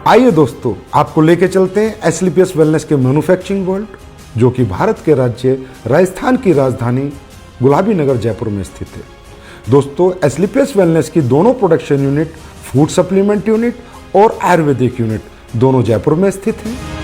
आइए दोस्तों, आपको लेके चलते हैं एसलीपीएस वेलनेस के मैन्युफैक्चरिंग वर्ल्ड, जो कि भारत के राज्य राजस्थान की राजधानी गुलाबी नगर जयपुर में स्थित है। दोस्तों, एसलीपीएस वेलनेस की दोनों production unit, food supplement unit और आयुर्वेदिक यूनिट दोनों जयपुर में स्थित हैं।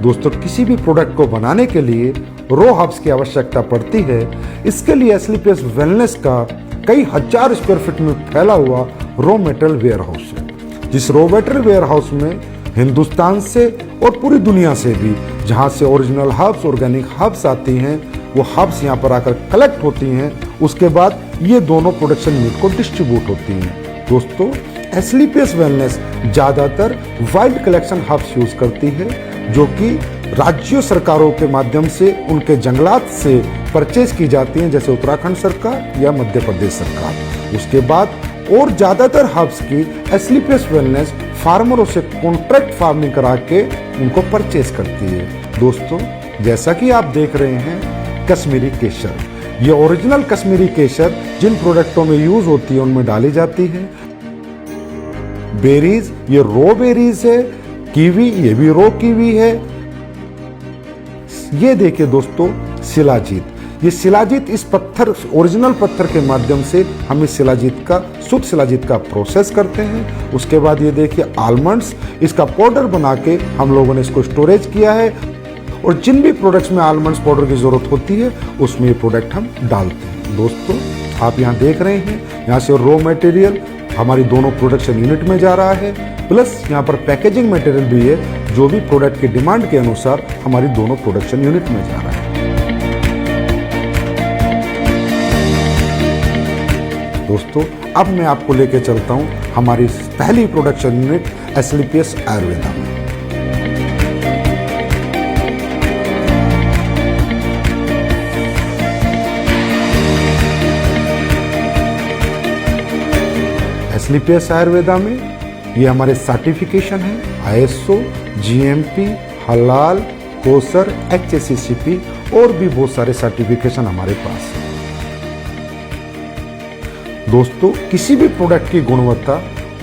दोस्तों, किसी भी प्रोडक्ट को बनाने के लिए रॉ हर्ब्स की आवश्यकता पड़ती है। इसके लिए एसलीपीएस वेलनेस का कई हजार स्क्वायर फीट में फैला हुआ रॉ मेटेरियल वेयर हाउस है। जिस रॉ मेटेरियल वेयर हाउस में हिंदुस्तान से और पूरी दुनिया से भी जहां से ओरिजिनल हर्ब्स, ऑर्गेनिक हर्ब्स आती हैं, वो हर्ब्स यहाँ पर आकर कलेक्ट होती हैं। उसके बाद ये दोनों प्रोडक्शन यूनिट को डिस्ट्रीब्यूट होती हैं। दोस्तों, एसलीपीएस वेलनेस ज़्यादातर वाइल्ड कलेक्शन हर्ब्स यूज करती है, जो कि राज्य सरकारों के माध्यम से उनके जंगलात से परचेज की जाती हैं, जैसे उत्तराखंड सरकार या मध्य प्रदेश सरकार। उसके बाद और ज़्यादातर हर्ब्स की एसलीपीएस वेलनेस फार्मरों से कॉन्ट्रैक्ट फार्मिंग करा के उनको परचेज करती है। दोस्तों, जैसा कि आप देख रहे हैं, कश्मीरी केसर, ये ओरिजिनल कश्मीरी केसर जिन प्रोडक्टों में यूज होती है उनमें डाली जाती है। बेरीज, ये रॉ बेरीज है। कीवी, ये भी रॉ कीवी है। ये देखिए दोस्तों, शिलाजीत, ये शिलाजीत इस पत्थर, ओरिजिनल पत्थर के माध्यम से हम इस शिलाजीत का, शुद्ध शिलाजीत का प्रोसेस करते हैं। उसके बाद ये देखिए आलमंड्स, इसका पाउडर बना के हम लोगों ने इसको स्टोरेज किया है। और जिन भी प्रोडक्ट्स में आलमंड्स पाउडर की जरूरत होती है उसमें ये प्रोडक्ट हम डालते हैं। दोस्तों, आप यहाँ देख रहे हैं, यहाँ से रॉ मटेरियल हमारी दोनों प्रोडक्शन यूनिट में जा रहा है, प्लस यहाँ पर पैकेजिंग मटेरियल भी है, जो भी प्रोडक्ट के डिमांड के अनुसार हमारी दोनों प्रोडक्शन यूनिट में जा रहा है। दोस्तों, अब मैं आपको लेके चलता हूँ हमारी पहली प्रोडक्शन यूनिट एसलीपीएस आयुर्वेदा में। एसलीपीएस आयुर्वेदा में ये हमारे सर्टिफिकेशन है आईएसओ, जीएमपी, हलाल, कोसर, एचएससीसीपी और भी बहुत सारे सर्टिफिकेशन हमारे पास है। दोस्तों, किसी भी प्रोडक्ट की गुणवत्ता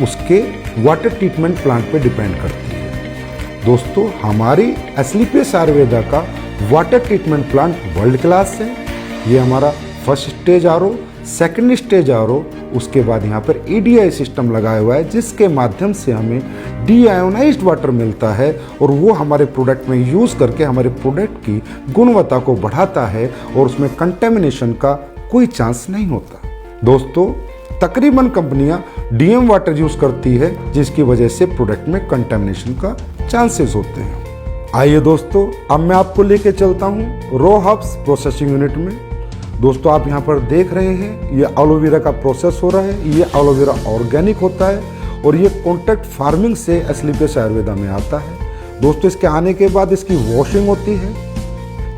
उसके वाटर ट्रीटमेंट प्लांट पे डिपेंड करती है। दोस्तों, हमारी एसलीपीएस आयुर्वेदा का water treatment plant world class है। ये हमारा first stage RO, second stage RO, उसके बाद यहाँ पर ईडीआई सिस्टम लगाया हुआ है, जिसके माध्यम से हमें डीआयोनाइज्ड वाटर मिलता है और वो हमारे प्रोडक्ट में यूज करके हमारे प्रोडक्ट की गुणवत्ता को बढ़ाता है और उसमें कंटेमिनेशन का कोई चांस नहीं होता। दोस्तों, तकरीबन कंपनियां डीएम वाटर यूज करती है, जिसकी वजह से प्रोडक्ट में कंटेमिनेशन का चांसेस होते हैं। आइए दोस्तों, अब मैं आपको लेके चलता हूँ रॉ हर्ब्स प्रोसेसिंग यूनिट में। दोस्तों, आप यहाँ पर देख रहे हैं, ये एलोवेरा का प्रोसेस हो रहा है। ये एलोवेरा ऑर्गेनिक होता है और ये कॉन्ट्रैक्ट फार्मिंग से एसलीपीएस आयुर्वेदा में आता है। दोस्तों, इसके आने के बाद इसकी वॉशिंग होती है,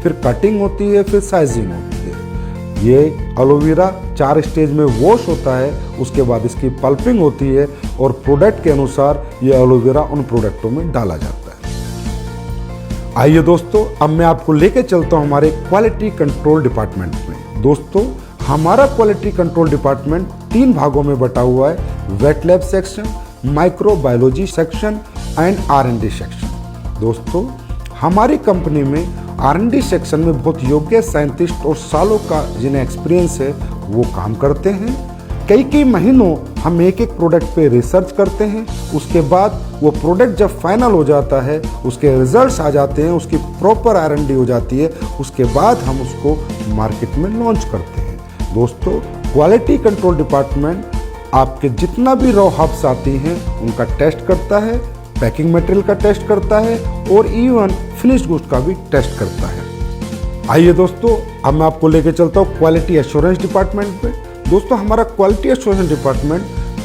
फिर कटिंग होती है, फिर साइजिंग होती है। ये एलोवेरा 4 स्टेज में वॉश होता है, उसके बाद इसकी पल्पिंग होती है और प्रोडक्ट के अनुसार ये एलोवेरा उन प्रोडक्टों में डाला जाता है। आइए दोस्तों, अब मैं आपको लेके चलता हूँ हमारे क्वालिटी कंट्रोल डिपार्टमेंट में। दोस्तों, हमारा क्वालिटी कंट्रोल डिपार्टमेंट 3 भागों में बटा हुआ है: wet lab section, microbiology section and आर&डी सेक्शन। दोस्तों, हमारी कंपनी में आर&डी सेक्शन में बहुत योग्य साइंटिस्ट और सालों का जिन्हें एक्सपीरियंस है वो काम करते हैं। कई महीनों हम एक प्रोडक्ट पे रिसर्च करते हैं। उसके बाद वो प्रोडक्ट जब फाइनल हो जाता है, उसके रिजल्ट्स आ जाते हैं, उसकी प्रॉपर आर&डी हो जाती है, उसके बाद हम उसको मार्केट में लॉन्च करते हैं। दोस्तों, क्वालिटी कंट्रोल डिपार्टमेंट आपके जितना भी रॉ हर्ब्स आती हैं उनका टेस्ट करता है, पैकिंग मटेरियल का टेस्ट करता है और इवन फिनिश्ड गुड्स का भी टेस्ट करता है। आइए दोस्तों, अब मैं आपको लेके चलता हूँ क्वालिटी एश्योरेंस डिपार्टमेंट पे। दोस्तों, हमारा क्वालिटी एश्योरेंस डिपार्टमेंट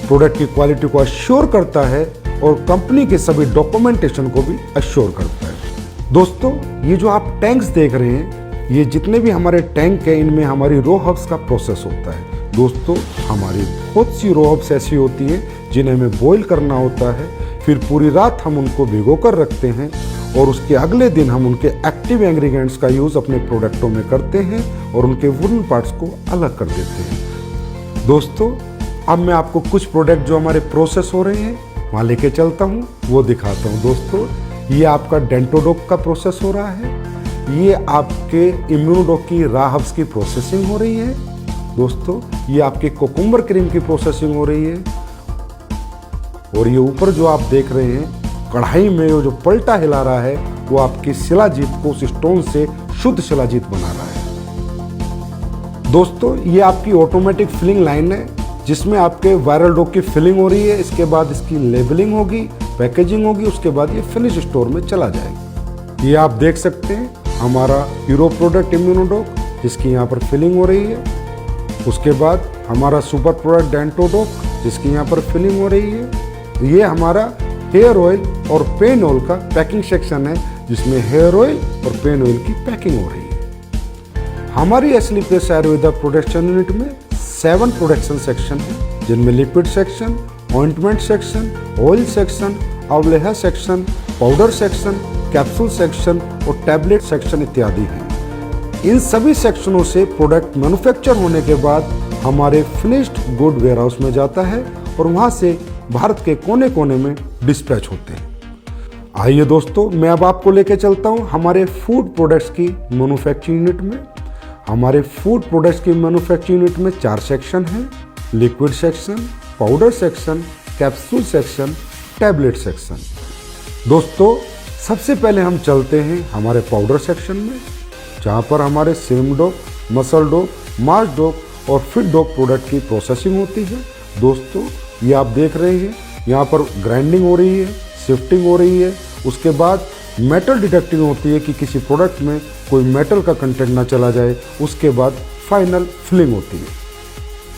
प्रोडक्ट की क्वालिटी को अश्योर करता है और कंपनी के सभी डॉक्यूमेंटेशन को भी अश्योर करता है। दोस्तों, ये जो आप टैंक्स देख रहे हैं, ये जितने भी हमारे टैंक हैं, इनमें हमारी रॉ हर्ब्स का प्रोसेस होता है। दोस्तों हमारी बहुत सी रॉ हब्स ऐसी होती हैं जिन्हें हमें बॉईल करना होता है, फिर पूरी रात हम उनको भिगो कर रखते हैं और उसके अगले दिन हम उनके एक्टिव इंग्रेडिएंट्स का यूज़ अपने प्रोडक्टों में करते हैं और उनके वुडन पार्ट्स को अलग कर देते हैं। दोस्तों अब मैं आपको कुछ प्रोडक्ट जो हमारे प्रोसेस हो रहे हैं वहाँ लेके चलता हूँ, वो दिखाता हूँ। दोस्तों ये आपका डेंटोडोक का प्रोसेस हो रहा है, ये आपके इम्यूनोडोक की रॉ हब्स की प्रोसेसिंग हो रही है। दोस्तों ये आपके कोकुम्बर क्रीम की प्रोसेसिंग हो रही है और ये ऊपर जो आप देख रहे हैं कढ़ाई में जो पलटा हिला रहा है वो आपकी शिलाजीत को उस स्टोन से शुद्ध शिलाजीत बना रहा है। दोस्तों ये आपकी ऑटोमेटिक फिलिंग लाइन है जिसमें आपके वायरल डोक की फिलिंग हो रही है। इसके बाद इसकी लेबलिंग होगी, पैकेजिंग होगी, उसके बाद ये फिनिश स्टोर में चला जाएगा। ये आप देख सकते हैं हमारा हीरो प्रोडक्ट इम्यूनोडोक जिसकी यहाँ पर फिलिंग हो रही है। उसके बाद हमारा सुपर प्रोडक्ट डेंटोडोक जिसकी यहाँ पर फिलिंग हो रही है। ये हमारा हेयर ऑयल और पेन ऑयल का पैकिंग सेक्शन है जिसमें हेयर ऑयल और पेन ऑयल की पैकिंग हो रही है। हमारी एस्लीपियस आयुर्वेदा प्रोडक्शन यूनिट में 7 प्रोडक्शन सेक्शन है जिनमें liquid section, ointment section, oil section, अवलेहा section, powder section, capsule section और टैबलेट सेक्शन इत्यादि हैं। इन सभी सेक्शनों से प्रोडक्ट मैन्युफैक्चर होने के बाद हमारे फिनिश्ड गुड वेयर हाउस में जाता है और वहां से भारत के कोने कोने में डिस्पैच होते हैं। आइए दोस्तों मैं अब आपको लेके चलता हूं हमारे फूड प्रोडक्ट्स की मैन्युफैक्चरिंग यूनिट में। हमारे फूड प्रोडक्ट्स की मैन्युफैक्चरिंग यूनिट में 4 सेक्शन हैं, liquid section, powder section, capsule section, tablet section. दोस्तों सबसे पहले हम चलते हैं हमारे पाउडर सेक्शन में जहाँ पर हमारे सिम डोक, मसल डोक, मास डोक और फिट डोक प्रोडक्ट की प्रोसेसिंग होती है। दोस्तों ये आप देख रहे हैं यहाँ पर ग्राइंडिंग हो रही है, शिफ्टिंग हो रही है, उसके बाद मेटल डिटेक्टिंग होती है कि किसी प्रोडक्ट में कोई मेटल का कंटेंट ना चला जाए, उसके बाद फाइनल फिलिंग होती है।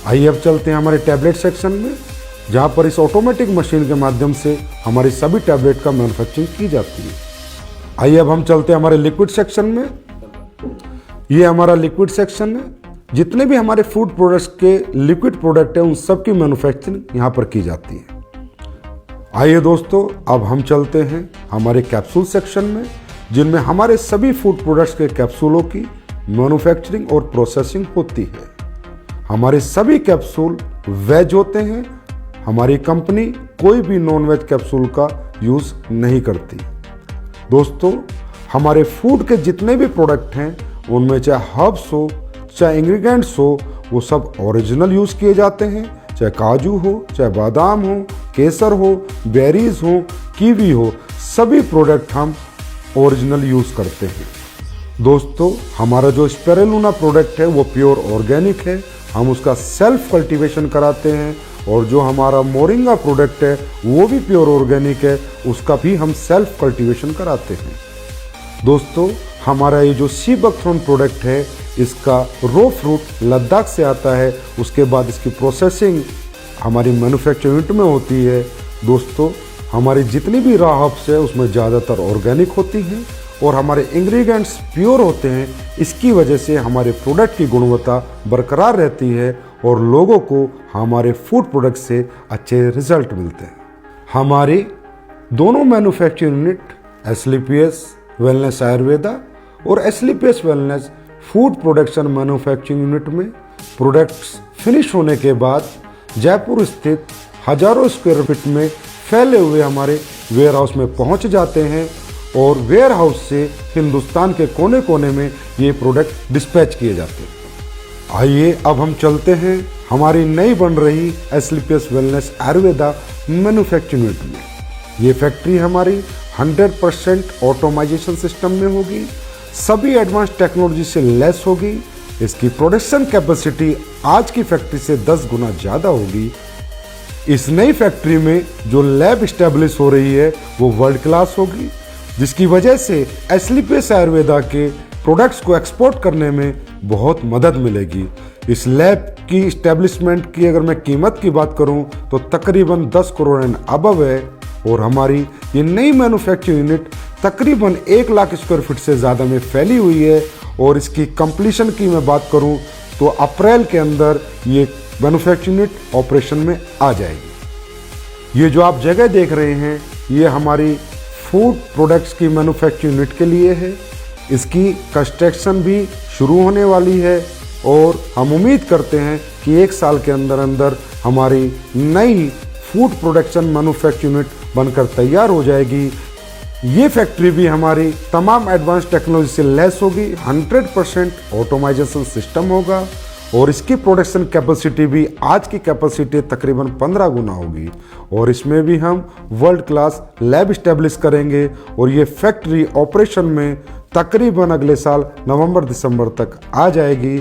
आइए अब चलते हैं हमारे टैबलेट सेक्शन में जहाँ पर इस ऑटोमेटिक मशीन के माध्यम से हमारी सभी टैबलेट का मैन्युफैक्चरिंग की जाती है। आइए अब हम चलते हैं हमारे लिक्विड सेक्शन में। ये हमारा लिक्विड सेक्शन है, जितने भी हमारे फूड प्रोडक्ट्स के लिक्विड प्रोडक्ट हैं उन सब की मैन्युफैक्चरिंग यहाँ पर की जाती है। आइए दोस्तों अब हम चलते हैं हमारे कैप्सूल सेक्शन में जिनमें हमारे सभी फूड प्रोडक्ट्स के कैप्सूलों की मैन्युफैक्चरिंग और प्रोसेसिंग होती है। हमारे सभी कैप्सूल वेज होते हैं। हमारी कंपनी कोई भी नॉन वेज कैप्सूल का यूज़ नहीं करती। दोस्तों हमारे फूड के जितने भी प्रोडक्ट हैं उनमें चाहे हर्ब्स हो, चाहे इंग्रेडिएंट्स हो, वो सब ओरिजिनल यूज़ किए जाते हैं। चाहे काजू हो, चाहे बादाम हो, केसर हो, बेरीज हो, कीवी हो, सभी प्रोडक्ट हम ओरिजिनल यूज़ करते हैं। दोस्तों हमारा जो स्पिरुलिना प्रोडक्ट है वो प्योर ऑर्गेनिक है, हम उसका सेल्फ कल्टीवेशन कराते हैं। और जो हमारा मोरिंगा प्रोडक्ट है वो भी प्योर ऑर्गेनिक है, उसका भी हम सेल्फ कल्टीवेशन कराते हैं। दोस्तों हमारा ये जो सी बकथ्रोन प्रोडक्ट है इसका रो फ्रूट लद्दाख से आता है, उसके बाद इसकी प्रोसेसिंग हमारी मैन्युफैक्चरिंग यूनिट में होती है। दोस्तों हमारी जितनी भी रॉ हर्ब्स है उसमें ज़्यादातर ऑर्गेनिक होती हैं और हमारे इंग्रेडिएंट्स प्योर होते हैं। इसकी वजह से हमारे प्रोडक्ट की गुणवत्ता बरकरार रहती है और लोगों को हमारे फूड प्रोडक्ट से अच्छे रिजल्ट मिलते हैं। हमारी दोनों manufacturing unit Asclepius wellness Ayurveda और Asclepius wellness food production manufacturing unit में प्रोडक्ट्स फिनिश होने के बाद जयपुर स्थित हजारों स्क्वायर फीट में फैले हुए हमारे वेयर हाउस में पहुंच जाते हैं और वेयर हाउस से हिंदुस्तान के कोने कोने में ये प्रोडक्ट डिस्पैच किए जाते हैं। आइए अब हम चलते हैं हमारी नई बन रही एस्लीपियस वेलनेस आयुर्वेदा मैन्युफैक्चरिंग यूनिट में। ये फैक्ट्री हमारी 100% ऑटोमाइजेशन सिस्टम में होगी, सभी एडवांस टेक्नोलॉजी से लेस होगी। इसकी प्रोडक्शन कैपेसिटी आज की फैक्ट्री से 10 गुना ज़्यादा होगी। इस नई फैक्ट्री में जो लैब इस्टेब्लिश हो रही है वो वर्ल्ड क्लास होगी, जिसकी वजह से एस्लीपियस आयुर्वेदा के प्रोडक्ट्स को एक्सपोर्ट करने में बहुत मदद मिलेगी। इस लैब की इस्टेब्लिशमेंट की अगर मैं कीमत की बात करूं तो तकरीबन 10 करोड़ एंड अबव है और हमारी ये नई मैन्युफैक्चरिंग यूनिट तकरीबन 1 लाख स्क्वायर फीट से ज़्यादा में फैली हुई है और इसकी कंप्लीशन की मैं बात करूं तो अप्रैल के अंदर ये मैन्युफैक्चरिंग यूनिट ऑपरेशन में आ जाएगी। ये जो आप जगह देख रहे हैं ये हमारी फूड प्रोडक्ट्स की मैन्युफैक्चरिंग यूनिट के लिए है। इसकी कंस्ट्रक्शन भी शुरू होने वाली है और हम उम्मीद करते हैं कि 1 साल के अंदर अंदर हमारी नई फूड प्रोडक्शन मैन्युफैक्चरिंग यूनिट बनकर तैयार हो जाएगी। ये फैक्ट्री भी हमारी तमाम एडवांस टेक्नोलॉजी से लैस होगी, 100% ऑटोमाइजेशन सिस्टम होगा और इसकी प्रोडक्शन कैपेसिटी भी आज की कैपेसिटी तकरीबन 15 गुना होगी। और इसमें भी हम वर्ल्ड क्लास लैब इस्टेब्लिश करेंगे और ये फैक्ट्री ऑपरेशन में तकरीबन अगले साल नवंबर-दिसंबर तक आ जाएगी।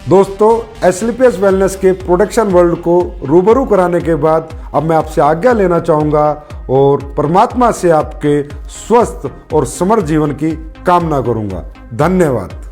दोस्तों, एस्लीपियस वेलनेस के प्रोडक्शन वर्ल्ड को रूबरू कराने के बाद अब मैं आपसे आज्ञा लेना चाहूँगा और परमात्मा से आपके स्वस्थ और समृद्ध जीवन की कामना करूँगा। धन्यवाद।